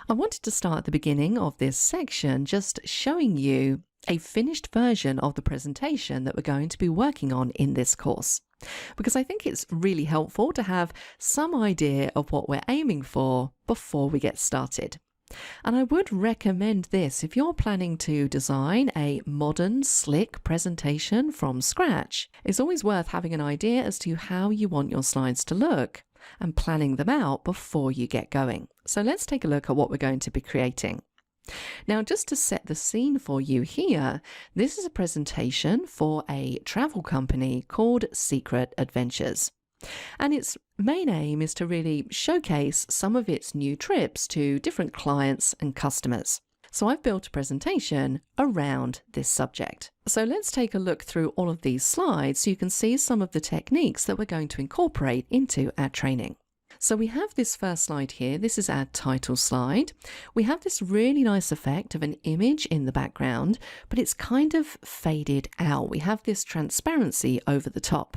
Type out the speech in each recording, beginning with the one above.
I wanted to start at the beginning of this section just showing you a finished version of the presentation that we're going to be working on in this course, because I think it's really helpful to have some idea of what we're aiming for before we get started. And I would recommend this if you're planning to design a modern, slick presentation from scratch. It's always worth having an idea as to how you want your slides to look and planning them out before you get going. So let's take a look at what we're going to be creating. Now, just to set the scene for you here, this is a presentation for a travel company called Secret Adventures. And its main aim is to really showcase some of its new trips to different clients and customers. So I've built a presentation around this subject. So let's take a look through all of these slides so you can see some of the techniques that we're going to incorporate into our training. So we have this first slide here. This is our title slide. We have this really nice effect of an image in the background, but it's kind of faded out. We have this transparency over the top.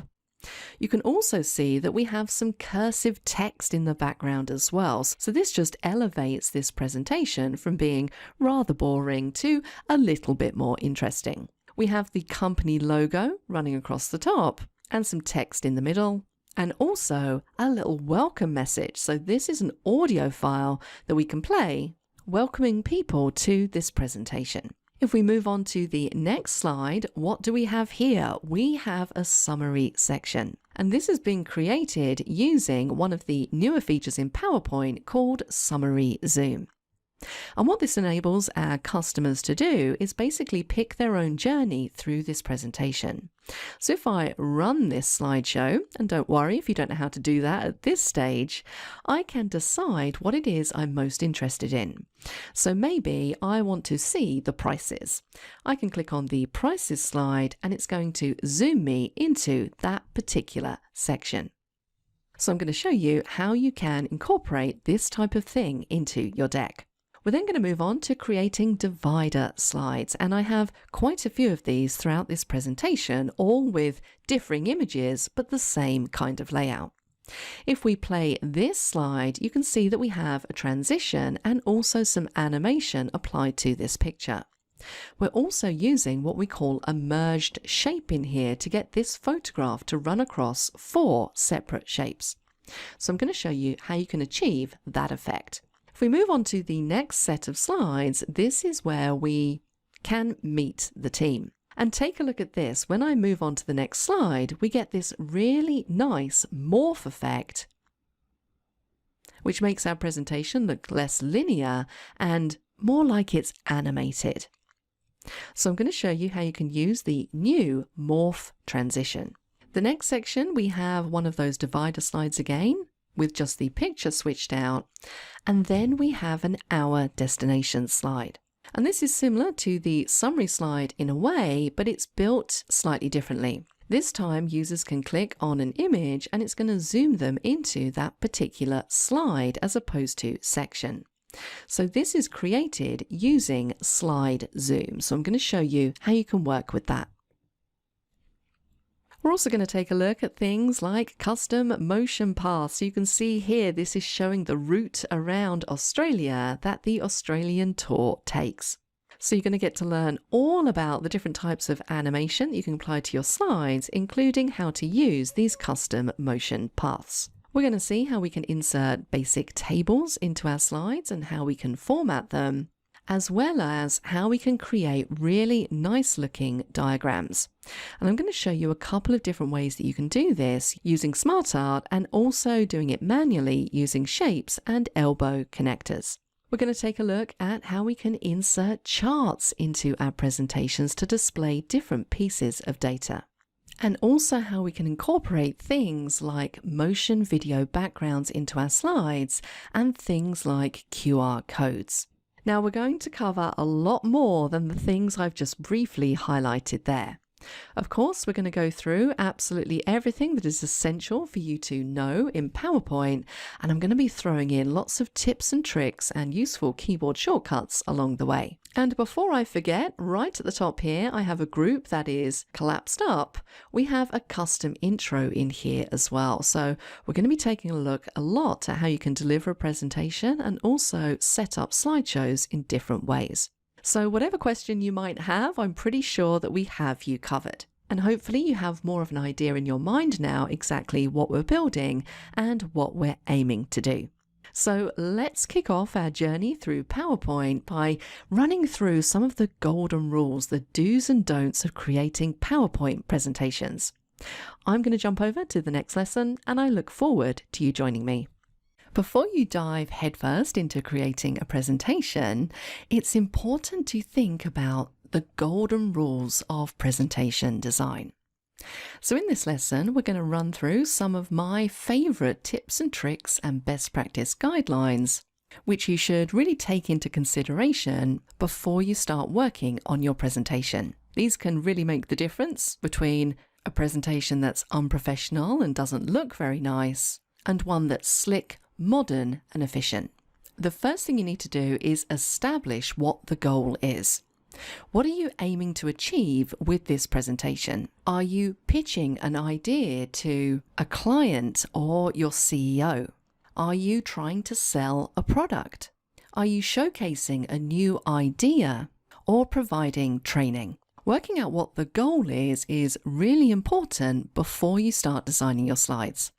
You can also see that we have some cursive text in the background as well. So this just elevates this presentation from being rather boring to a little bit more interesting. We have the company logo running across the top and some text in the middle, and also a little welcome message. So this is an audio file that we can play, welcoming people to this presentation. If we move on to the next slide, what do we have here? We have a summary section. And this has been created using one of the newer features in PowerPoint called Summary Zoom. And what this enables our customers to do is basically pick their own journey through this presentation. So if I run this slideshow, and don't worry if you don't know how to do that at this stage, I can decide what it is I'm most interested in. So maybe I want to see the prices. I can click on the prices slide and it's going to zoom me into that particular section. So I'm going to show you how you can incorporate this type of thing into your deck. We're then going to move on to creating divider slides, and I have quite a few of these throughout this presentation, all with differing images but the same kind of layout. If we play this slide, you can see that we have a transition and also some animation applied to this picture. We're also using what we call a merged shape in here to get this photograph to run across 4 separate shapes. So I'm going to show you how you can achieve that effect. If we move on to the next set of slides, this is where we can meet the team. And take a look at this. When I move on to the next slide, we get this really nice morph effect, which makes our presentation look less linear and more like it's animated. So I'm going to show you how you can use the new morph transition. The next section, we have one of those divider slides again, with just the picture switched out, and then we have an our destination slide. And this is similar to the summary slide in a way, but it's built slightly differently. This time users can click on an image and it's going to zoom them into that particular slide as opposed to section. So this is created using slide zoom. So I'm going to show you how you can work with that. We're also going to take a look at things like custom motion paths. So you can see here, this is showing the route around Australia that the Australian tour takes. So you're going to get to learn all about the different types of animation that you can apply to your slides, including how to use these custom motion paths. We're going to see how we can insert basic tables into our slides and how we can format them, as well as how we can create really nice looking diagrams. And I'm going to show you a couple of different ways that you can do this using SmartArt and also doing it manually using shapes and elbow connectors. We're going to take a look at how we can insert charts into our presentations to display different pieces of data. And also how we can incorporate things like motion video backgrounds into our slides and things like QR codes. Now we're going to cover a lot more than the things I've just briefly highlighted there. Of course, we're going to go through absolutely everything that is essential for you to know in PowerPoint, and I'm going to be throwing in lots of tips and tricks and useful keyboard shortcuts along the way. And before I forget, right at the top here, I have a group that is collapsed up. We have a custom intro in here as well. So we're going to be taking a look a lot at how you can deliver a presentation and also set up slideshows in different ways. So whatever question you might have, I'm pretty sure that we have you covered. And hopefully you have more of an idea in your mind now exactly what we're building and what we're aiming to do. So let's kick off our journey through PowerPoint by running through some of the golden rules, the do's and don'ts of creating PowerPoint presentations. I'm going to jump over to the next lesson, and I look forward to you joining me. Before you dive headfirst into creating a presentation, it's important to think about the golden rules of presentation design. So in this lesson, we're going to run through some of my favorite tips and tricks and best practice guidelines, which you should really take into consideration before you start working on your presentation. These can really make the difference between a presentation that's unprofessional and doesn't look very nice and one that's slick, modern and efficient. The first thing you need to do is establish what the goal is. What are you aiming to achieve with this presentation? Are you pitching an idea to a client or your CEO? Are you trying to sell a product? Are you showcasing a new idea or providing training? Working out what the goal is really important before you start designing your slides.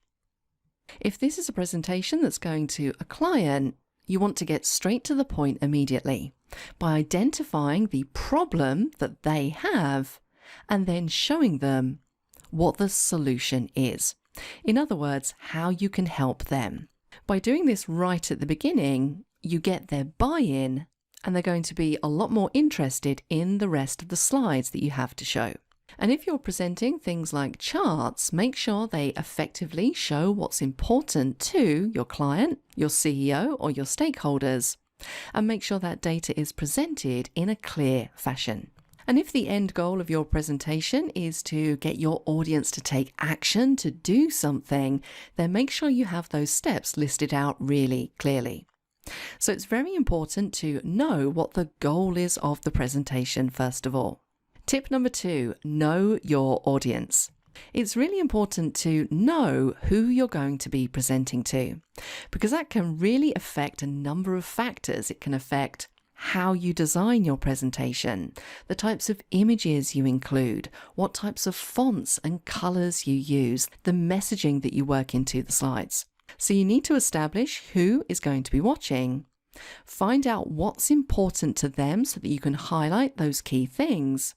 If this is a presentation that's going to a client, you want to get straight to the point immediately by identifying the problem that they have and then showing them what the solution is. In other words, how you can help them. By doing this right at the beginning, you get their buy-in and they're going to be a lot more interested in the rest of the slides that you have to show. And if you're presenting things like charts, make sure they effectively show what's important to your client, your CEO, or your stakeholders, and make sure that data is presented in a clear fashion. And if the end goal of your presentation is to get your audience to take action, to do something, then make sure you have those steps listed out really clearly. So it's very important to know what the goal is of the presentation first of all. Tip number 2, know your audience. It's really important to know who you're going to be presenting to, because that can really affect a number of factors. It can affect how you design your presentation, the types of images you include, what types of fonts and colors you use, the messaging that you work into the slides. So you need to establish who is going to be watching, find out what's important to them so that you can highlight those key things.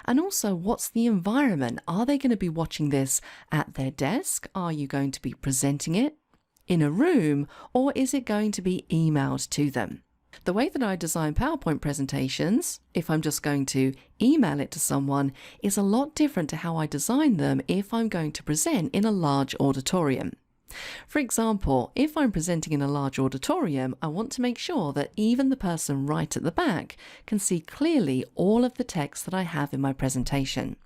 And also, what's the environment? Are they going to be watching this at their desk? Are you going to be presenting it in a room? Or is it going to be emailed to them? The way that I design PowerPoint presentations, if I'm just going to email it to someone, is a lot different to how I design them if I'm going to present in a large auditorium. For example, if I'm presenting in a large auditorium, I want to make sure that even the person right at the back can see clearly all of the text that I have in my presentation.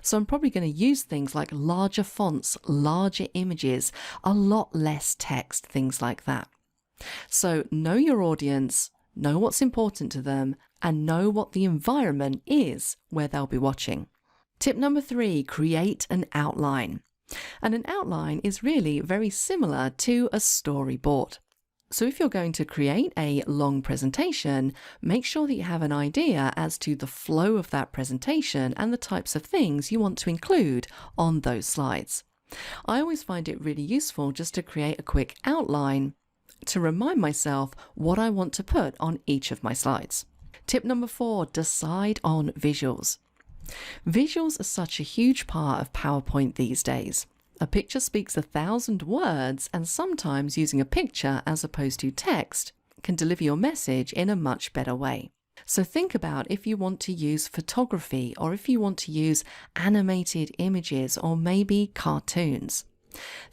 So I'm probably going to use things like larger fonts, larger images, a lot less text, things like that. So know your audience, know what's important to them, and know what the environment is where they'll be watching. Tip number 3, create an outline. And an outline is really very similar to a storyboard. So if you're going to create a long presentation, make sure that you have an idea as to the flow of that presentation and the types of things you want to include on those slides. I always find it really useful just to create a quick outline to remind myself what I want to put on each of my slides. Tip number 4, decide on visuals. Visuals are such a huge part of PowerPoint these days. A picture speaks 1,000 words, and sometimes using a picture as opposed to text can deliver your message in a much better way. So think about if you want to use photography or if you want to use animated images or maybe cartoons.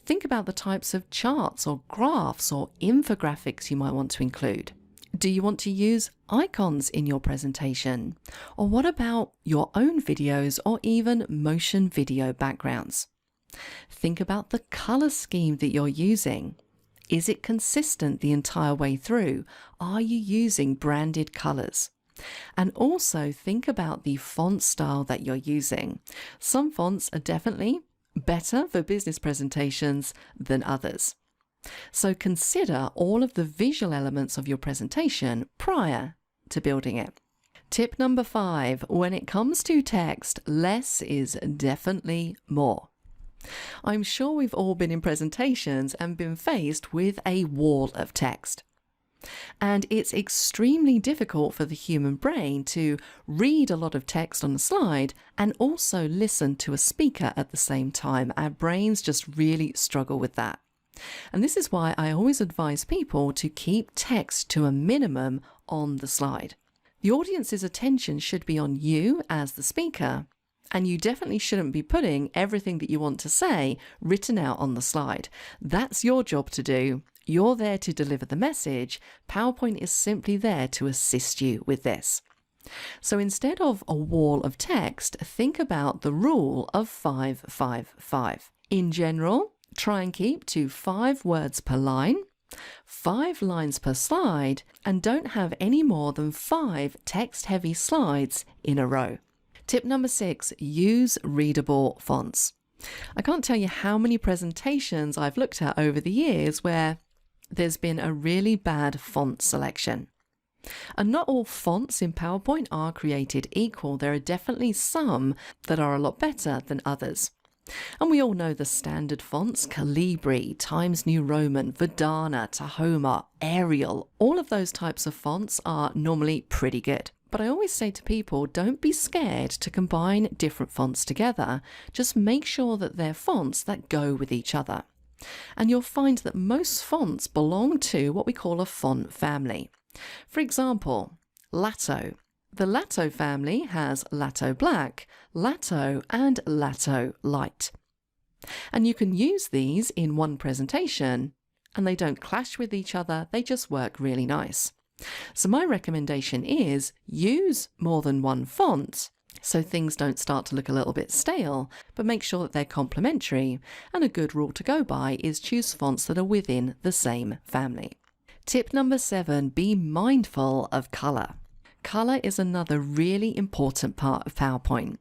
Think about the types of charts or graphs or infographics you might want to include. Do you want to use icons in your presentation? Or what about your own videos or even motion video backgrounds? Think about the color scheme that you're using. Is it consistent the entire way through? Are you using branded colors? And also think about the font style that you're using. Some fonts are definitely better for business presentations than others. So consider all of the visual elements of your presentation prior to building it. Tip number 5, when it comes to text, less is definitely more. I'm sure we've all been in presentations and been faced with a wall of text. And it's extremely difficult for the human brain to read a lot of text on a slide and also listen to a speaker at the same time. Our brains just really struggle with that. And this is why I always advise people to keep text to a minimum on the slide. The audience's attention should be on you as the speaker, and you definitely shouldn't be putting everything that you want to say written out on the slide. That's your job to do. You're there to deliver the message. PowerPoint is simply there to assist you with this. So instead of a wall of text, think about the rule of 5-5-5. In general, try and keep to 5 words per line, 5 lines per slide, and don't have any more than 5 text-heavy slides in a row. Tip number 6, use readable fonts. I can't tell you how many presentations I've looked at over the years where there's been a really bad font selection. And not all fonts in PowerPoint are created equal. There are definitely some that are a lot better than others. And we all know the standard fonts: Calibri, Times New Roman, Verdana, Tahoma, Arial. All of those types of fonts are normally pretty good. But I always say to people, don't be scared to combine different fonts together. Just make sure that they're fonts that go with each other. And you'll find that most fonts belong to what we call a font family. For example, Lato. The Lato family has Lato Black, Lato, and Lato Light. And you can use these in one presentation, and they don't clash with each other, they just work really nice. So my recommendation is use more than one font so things don't start to look a little bit stale, but make sure that they're complementary. And a good rule to go by is choose fonts that are within the same family. Tip number 7, be mindful of color. Color is another really important part of PowerPoint.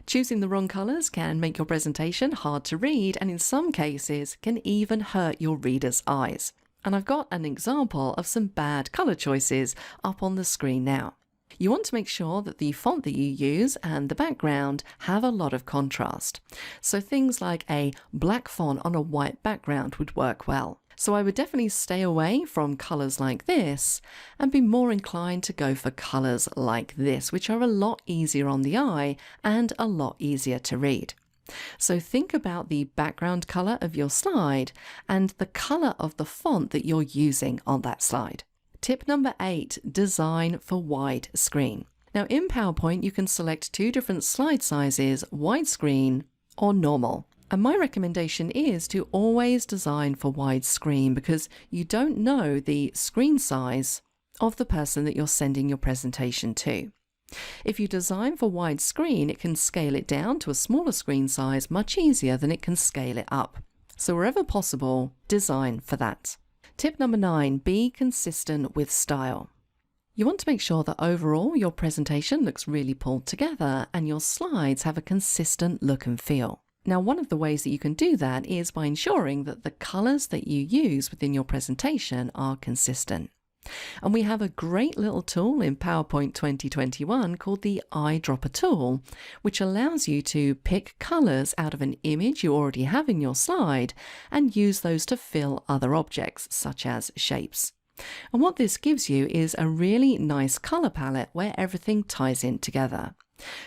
Choosing the wrong colors can make your presentation hard to read, and in some cases can even hurt your reader's eyes. And I've got an example of some bad color choices up on the screen now. You want to make sure that the font that you use and the background have a lot of contrast. So things like a black font on a white background would work well. So I would definitely stay away from colors like this and be more inclined to go for colors like this, which are a lot easier on the eye and a lot easier to read. So think about the background color of your slide and the color of the font that you're using on that slide. Tip number 8, design for widescreen. Now in PowerPoint, you can select 2 different slide sizes, widescreen or normal. And my recommendation is to always design for widescreen because you don't know the screen size of the person that you're sending your presentation to. If you design for widescreen, it can scale it down to a smaller screen size much easier than it can scale it up. So wherever possible, design for that. Tip number 9, be consistent with style. You want to make sure that overall your presentation looks really pulled together and your slides have a consistent look and feel. Now, one of the ways that you can do that is by ensuring that the colors that you use within your presentation are consistent. And we have a great little tool in PowerPoint 2021 called the eyedropper tool, which allows you to pick colors out of an image you already have in your slide and use those to fill other objects, such as shapes. And what this gives you is a really nice color palette where everything ties in together.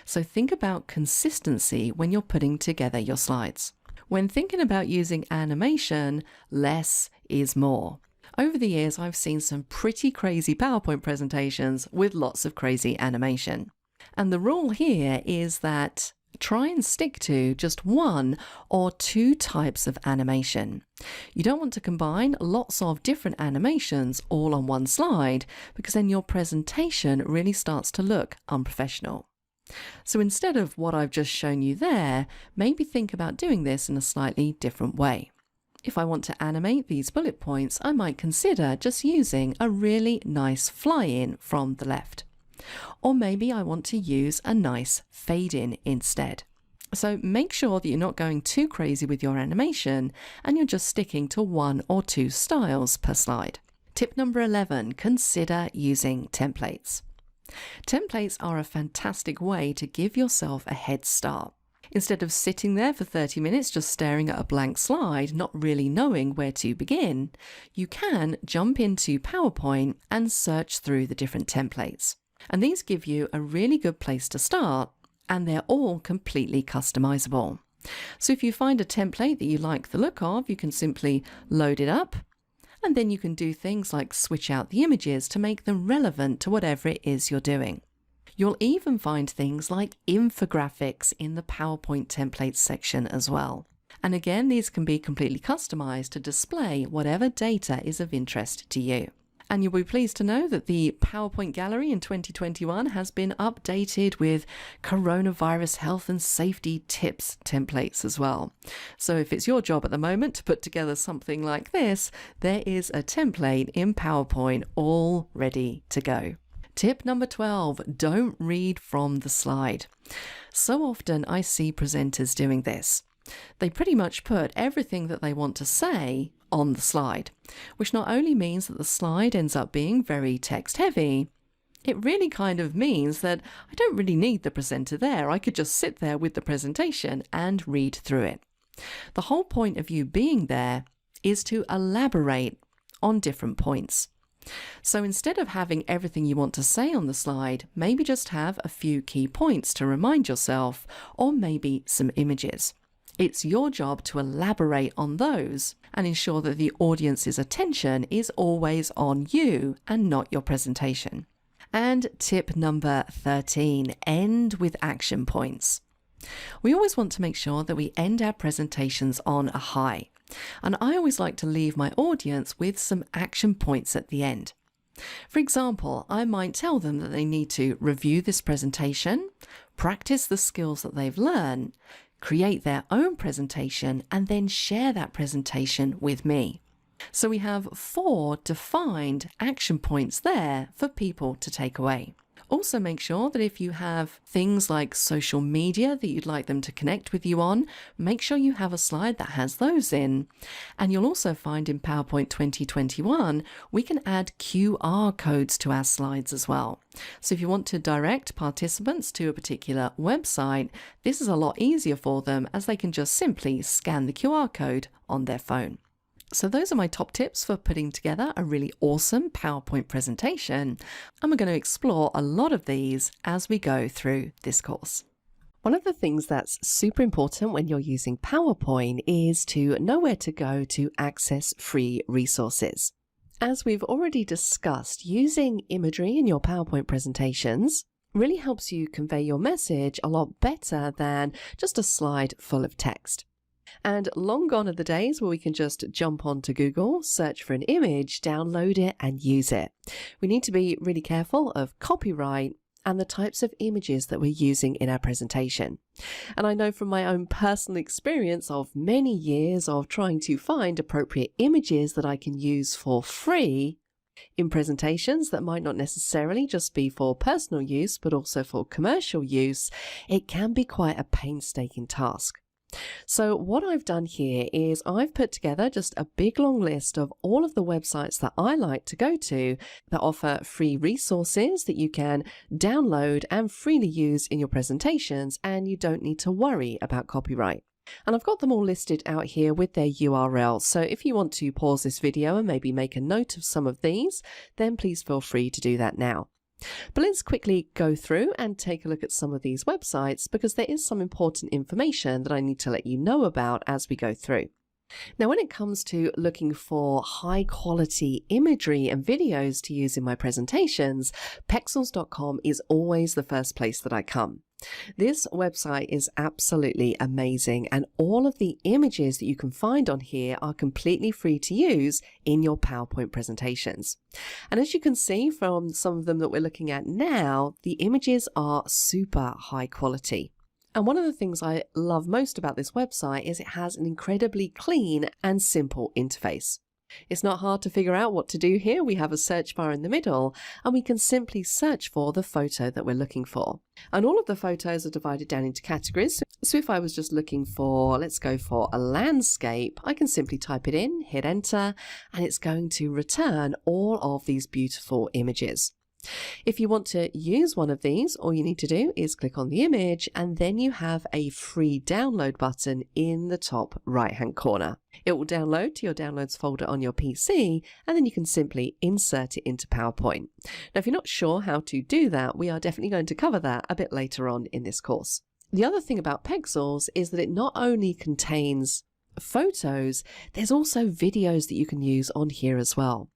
So think about consistency when you're putting together your slides. When thinking about using animation, less is more. Over the years, I've seen some pretty crazy PowerPoint presentations with lots of crazy animation. And the rule here is that Try and stick to just one or two types of animation. You don't want to combine lots of different animations all on one slide, because then your presentation really starts to look unprofessional. So instead of what I've just shown you there, maybe think about doing this in a slightly different way. If I want to animate these bullet points, I might consider just using a really nice fly-in from the left. Or maybe I want to use a nice fade-in instead. So make sure that you're not going too crazy with your animation and you're just sticking to one or two styles per slide. Tip number 11, consider using templates. Templates are a fantastic way to give yourself a head start. Instead of sitting there for 30 minutes just staring at a blank slide, not really knowing where to begin, you can jump into PowerPoint and search through the different templates. And these give you a really good place to start, and they're all completely customizable. So if you find a template that you like the look of, you can simply load it up, and then you can do things like switch out the images to make them relevant to whatever it is you're doing. You'll even find things like infographics in the PowerPoint templates section as well. And again, these can be completely customized to display whatever data is of interest to you. And you'll be pleased to know that the PowerPoint gallery in 2021 has been updated with coronavirus health and safety tips templates as well. So if it's your job at the moment to put together something like this, there is a template in PowerPoint all ready to go. Tip number 12, don't read from the slide. So often I see presenters doing this. They pretty much put everything that they want to say on the slide, which not only means that the slide ends up being very text heavy, it really kind of means that I don't really need the presenter there. I could just sit there with the presentation and read through it. The whole point of you being there is to elaborate on different points. So instead of having everything you want to say on the slide, maybe just have a few key points to remind yourself, or maybe some images. It's your job to elaborate on those and ensure that the audience's attention is always on you and not your presentation. And tip number 13, end with action points. We always want to make sure that we end our presentations on a high. And I always like to leave my audience with some action points at the end. For example, I might tell them that they need to review this presentation, practice the skills that they've learned, create their own presentation, and then share that presentation with me. So we have 4 defined action points there for people to take away. Also make sure that if you have things like social media that you'd like them to connect with you on, make sure you have a slide that has those in. And you'll also find in PowerPoint 2021, we can add QR codes to our slides as well. So if you want to direct participants to a particular website, this is a lot easier for them as they can just simply scan the QR code on their phone. So those are my top tips for putting together a really awesome PowerPoint presentation. And we're going to explore a lot of these as we go through this course. One of the things that's super important when you're using PowerPoint is to know where to go to access free resources. As we've already discussed, using imagery in your PowerPoint presentations really helps you convey your message a lot better than just a slide full of text. And long gone are the days where we can just jump onto Google, search for an image, download it and use it. We need to be really careful of copyright and the types of images that we're using in our presentation. And I know from my own personal experience of many years of trying to find appropriate images that I can use for free in presentations that might not necessarily just be for personal use, but also for commercial use, it can be quite a painstaking task. So what I've done here is I've put together just a big long list of all of the websites that I like to go to that offer free resources that you can download and freely use in your presentations, and you don't need to worry about copyright. And I've got them all listed out here with their URL. So if you want to pause this video and maybe make a note of some of these, then please feel free to do that now. But let's quickly go through and take a look at some of these websites, because there is some important information that I need to let you know about as we go through. Now, when it comes to looking for high quality imagery and videos to use in my presentations, pexels.com is always the first place that I come. This website is absolutely amazing, and all of the images that you can find on here are completely free to use in your PowerPoint presentations. And as you can see from some of them that we're looking at now, the images are super high quality. And one of the things I love most about this website is it has an incredibly clean and simple interface. It's not hard to figure out what to do here. We have a search bar in the middle, and we can simply search for the photo that we're looking for. And all of the photos are divided down into categories. So if I was just looking for, let's go for a landscape, I can simply type it in, hit enter, and it's going to return all of these beautiful images. If you want to use one of these, all you need to do is click on the image, and then you have a free download button in the top right hand corner. It will download to your downloads folder on your PC, and then you can simply insert it into PowerPoint. Now, if you're not sure how to do that, we are definitely going to cover that a bit later on in this course. The other thing about Pexels is that it not only contains photos, there's also videos that you can use on here as well.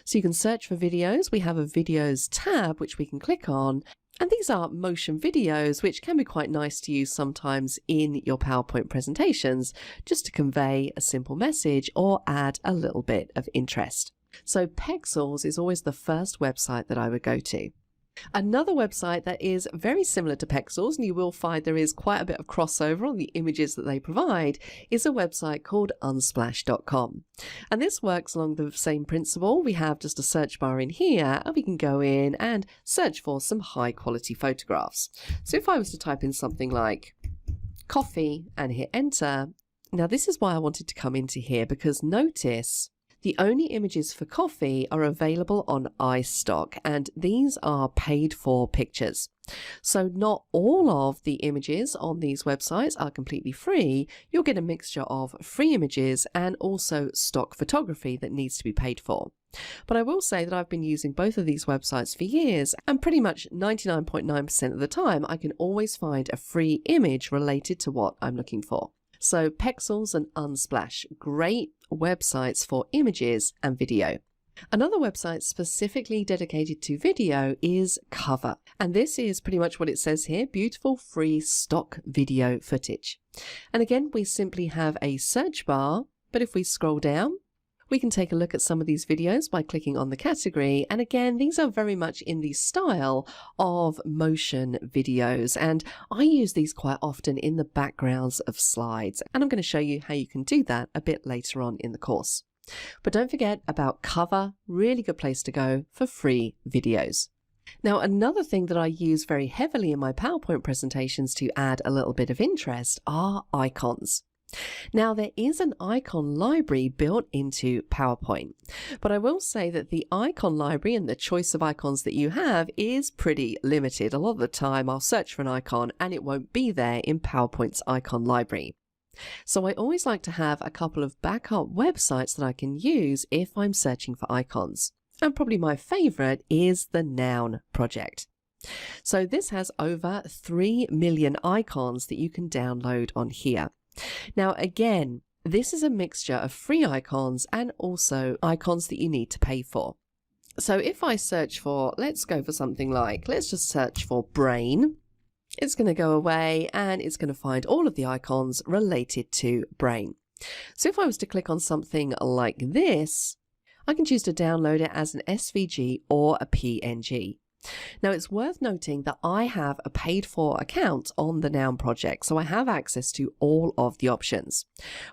So you can search for videos. We have a videos tab which we can click on, and these are motion videos which can be quite nice to use sometimes in your PowerPoint presentations just to convey a simple message or add a little bit of interest. So Pexels is always the first website that I would go to. Another website that is very similar to Pexels, and you will find there is quite a bit of crossover on the images that they provide, is a website called unsplash.com. And this works along the same principle. We have just a search bar in here, and we can go in and search for some high quality photographs. So if I was to type in something like coffee and hit enter, now this is why I wanted to come into here, because notice the only images for coffee are available on iStock, and these are paid for pictures. So not all of the images on these websites are completely free. You'll get a mixture of free images and also stock photography that needs to be paid for. But I will say that I've been using both of these websites for years, and pretty much 99.9% of the time I can always find a free image related to what I'm looking for. So Pexels and Unsplash, great websites for images and video. Another website specifically dedicated to video is Cover. And this is pretty much what it says here, beautiful free stock video footage. And again, we simply have a search bar, but if we scroll down, we can take a look at some of these videos by clicking on the category. And again, these are very much in the style of motion videos. And I use these quite often in the backgrounds of slides. And I'm going to show you how you can do that a bit later on in the course. But don't forget about Cover, really good place to go for free videos. Now, another thing that I use very heavily in my PowerPoint presentations to add a little bit of interest are icons. Now, there is an icon library built into PowerPoint, but I will say that the icon library and the choice of icons that you have is pretty limited. A lot of the time I'll search for an icon and it won't be there in PowerPoint's icon library. So I always like to have a couple of backup websites that I can use if I'm searching for icons. And probably my favorite is the Noun project. So this has over 3 million icons that you can download on here. Now again, this is a mixture of free icons and also icons that you need to pay for. So if I search for, let's go for something like, let's just search for brain. It's going to go away and it's going to find all of the icons related to brain. So if I was to click on something like this, I can choose to download it as an SVG or a PNG. Now, it's worth noting that I have a paid for account on the Noun project, so I have access to all of the options.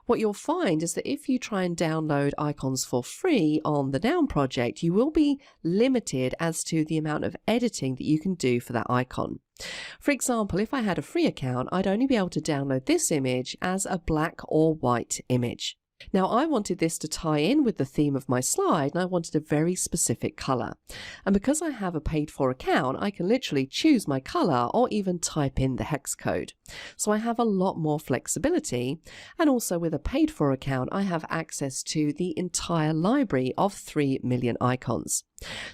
What you'll find is that if you try and download icons for free on the Noun project, you will be limited as to the amount of editing that you can do for that icon. For example, if I had a free account, I'd only be able to download this image as a black or white image. Now, I wanted this to tie in with the theme of my slide, and I wanted a very specific color. And because I have a paid for account, I can literally choose my color or even type in the hex code. So I have a lot more flexibility. And also with a paid for account, I have access to the entire library of 3 million icons.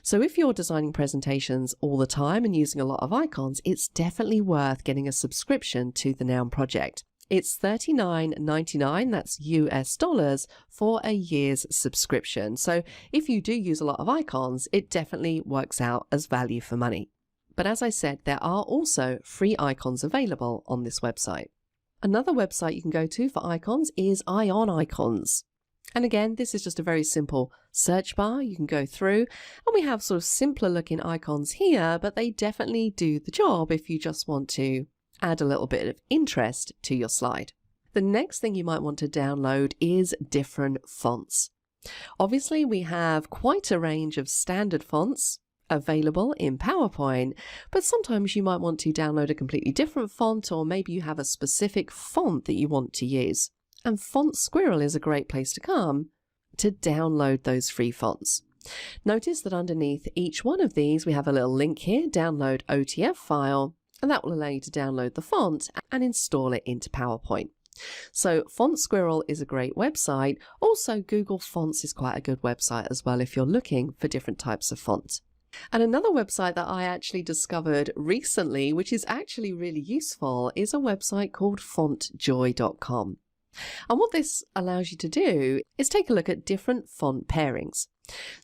So if you're designing presentations all the time and using a lot of icons, it's definitely worth getting a subscription to the Noun project. It's $39.99, that's US dollars, for a year's subscription. So if you do use a lot of icons, it definitely works out as value for money. But as I said, there are also free icons available on this website. Another website you can go to for icons is Ion Icons. And again, this is just a very simple search bar you can go through, and we have sort of simpler looking icons here, but they definitely do the job if you just want to add a little bit of interest to your slide. The next thing you might want to download is different fonts. Obviously, we have quite a range of standard fonts available in PowerPoint, but sometimes you might want to download a completely different font, or maybe you have a specific font that you want to use. And Font Squirrel is a great place to come to download those free fonts. Notice that underneath each one of these, we have a little link here, download OTF file, and that will allow you to download the font and install it into PowerPoint. So Font Squirrel is a great website. Also, Google Fonts is quite a good website as well if you're looking for different types of font. And another website that I actually discovered recently, which is actually really useful, is a website called fontjoy.com. And what this allows you to do is take a look at different font pairings.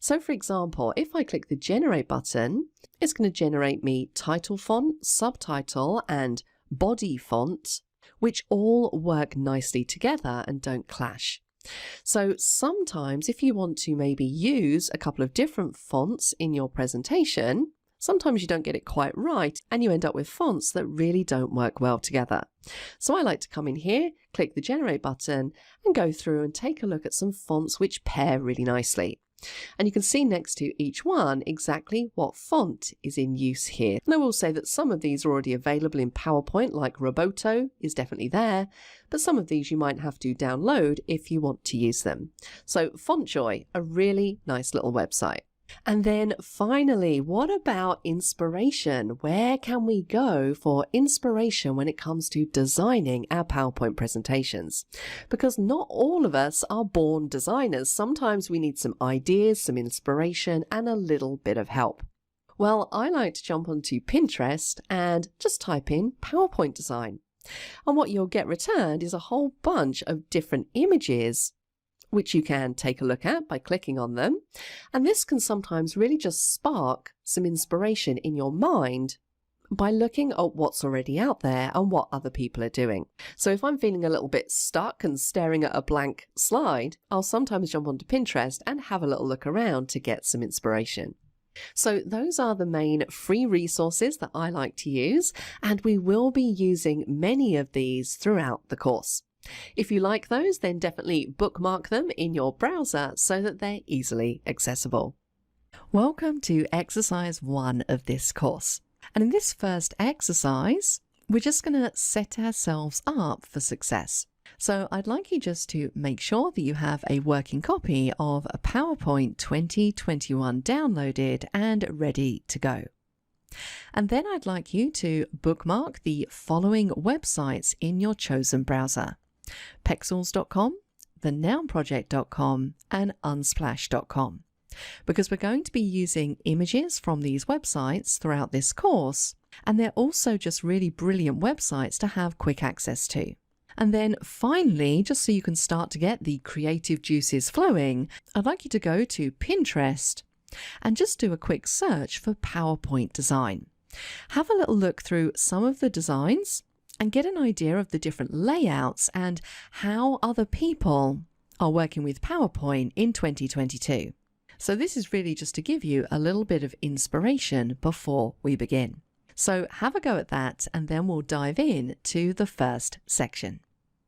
So for example, if I click the Generate button, it's going to generate me title font, subtitle, and body font, which all work nicely together and don't clash. So sometimes if you want to maybe use a couple of different fonts in your presentation, sometimes you don't get it quite right and you end up with fonts that really don't work well together. So I like to come in here, click the Generate button, and go through and take a look at some fonts which pair really nicely. And you can see next to each one exactly what font is in use here. And I will say that some of these are already available in PowerPoint, like Roboto is definitely there, but some of these you might have to download if you want to use them. So FontJoy, a really nice little website. And then finally, what about inspiration? Where can we go for inspiration when it comes to designing our PowerPoint presentations? Because not all of us are born designers. Sometimes we need some ideas, some inspiration, and a little bit of help. Well, I like to jump onto Pinterest and just type in PowerPoint design. And what you'll get returned is a whole bunch of different images which you can take a look at by clicking on them. And this can sometimes really just spark some inspiration in your mind by looking at what's already out there and what other people are doing. So if I'm feeling a little bit stuck and staring at a blank slide, I'll sometimes jump onto Pinterest and have a little look around to get some inspiration. So those are the main free resources that I like to use, and we will be using many of these throughout the course. If you like those, then definitely bookmark them in your browser so that they're easily accessible. Welcome to exercise 1 of this course. And in this first exercise, we're just going to set ourselves up for success. So I'd like you just to make sure that you have a working copy of a PowerPoint 2021 downloaded and ready to go. And then I'd like you to bookmark the following websites in your chosen browser: Pexels.com, thenounproject.com, and unsplash.com. Because we're going to be using images from these websites throughout this course, and they're also just really brilliant websites to have quick access to. And then finally, just so you can start to get the creative juices flowing, I'd like you to go to Pinterest and just do a quick search for PowerPoint design. Have a little look through some of the designs and get an idea of the different layouts and how other people are working with PowerPoint in 2022. So this is really just to give you a little bit of inspiration before we begin. So have a go at that, and then we'll dive in to the first section.